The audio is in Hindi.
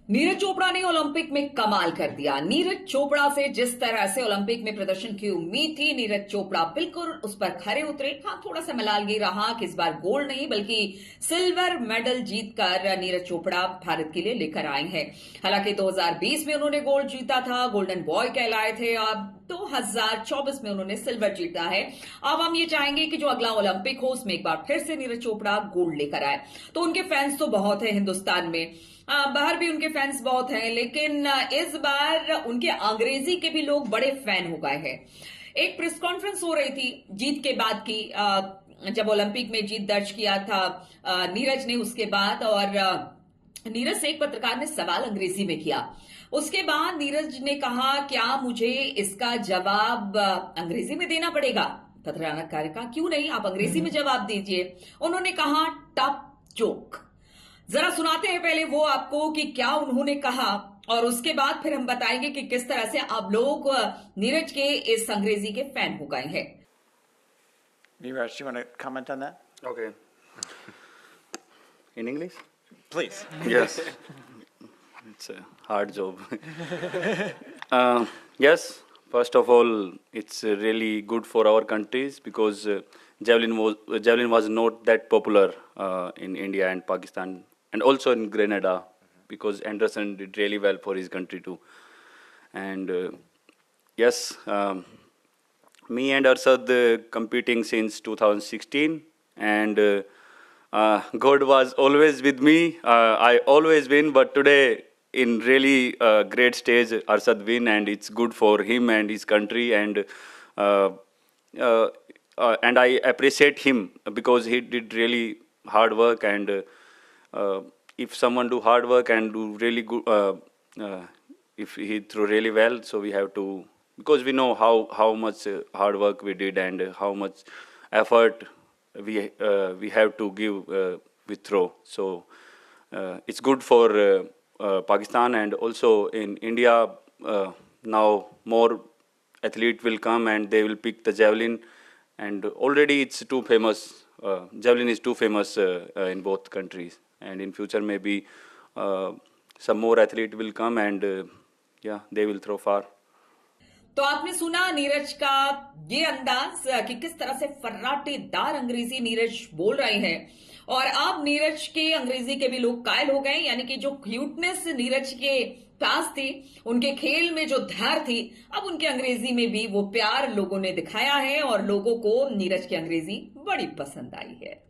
नीरज चोपड़ा ने ओलंपिक में कमाल कर दिया। नीरज चोपड़ा से जिस तरह से ओलंपिक में प्रदर्शन की उम्मीद थी, नीरज चोपड़ा बिल्कुल उस पर खरे उतरे। हाँ, थोड़ा सा मलालगी रहा कि इस बार गोल्ड नहीं बल्कि सिल्वर मेडल जीतकर नीरज चोपड़ा भारत के लिए लेकर आए हैं। हालांकि 2020 में उन्होंने गोल्ड जीता था, गोल्डन बॉय कहलाए थे। अब 2024 में उन्होंने सिल्वर जीता है। अब हम ये चाहेंगे कि जो अगला ओलंपिक हो उसमें एक बार फिर से नीरज चोपड़ा गोल्ड लेकर आए। तो उनके फैंस तो बहुत है हिंदुस्तान में, बाहर भी उनके फैंस बहुत हैं, लेकिन इस बार उनके अंग्रेजी के भी लोग बड़े फैन हो गए हैं। एक प्रेस कॉन्फ्रेंस हो रही थी जीत के बाद की, जब ओलंपिक में जीत दर्ज किया था नीरज ने उसके बाद, और नीरज से एक पत्रकार ने सवाल अंग्रेजी में किया। उसके बाद नीरज ने कहा, क्या मुझे इसका जवाब अंग्रेजी में देना पड़ेगा? पत्रकार ने कहा, क्यों नहीं, आप अंग्रेजी में जवाब दीजिए। उन्होंने कहा, टफ जोक। जरा सुनाते हैं पहले वो आपको कि क्या उन्होंने कहा, और उसके बाद फिर हम बताएंगे कि किस तरह से आप लोग नीरज के इस अंग्रेजी के फैन हो गए हैं। Neeraj, do you want to comment on that? Okay. In English? Please. Yes. It's a hard job. Yes, first of all, it's really good for our countries because javelin was not that popular in India and Pakistan and also in Grenada because Anderson did really well for his country too. And yes, me and Arshad competing since 2016 and God was always with me. I always win, but today in really great stage, Arshad win, and it's good for him and his country, and I appreciate him because he did really hard work, and if someone do hard work and do really good, if he threw really well, so we have to, because we know how much hard work we did and how much effort we have to give with throw. So it's good for Pakistan, and also in India now more athlete will come and they will pick the javelin, and already it's too famous. Javelin is too famous in both countries, and in future maybe some more athlete will come and yeah, they will throw far. तो आपने सुना नीरज का ये अंदाज कि किस तरह से फर्राटेदार अंग्रेजी नीरज बोल रहे हैं, और अब नीरज के अंग्रेजी के भी लोग कायल हो गए। यानी कि जो क्यूटनेस नीरज के पास थी, उनके खेल में जो धार थी, अब उनके अंग्रेजी में भी वो प्यार लोगों ने दिखाया है और लोगों को नीरज की अंग्रेजी बड़ी पसंद आई है।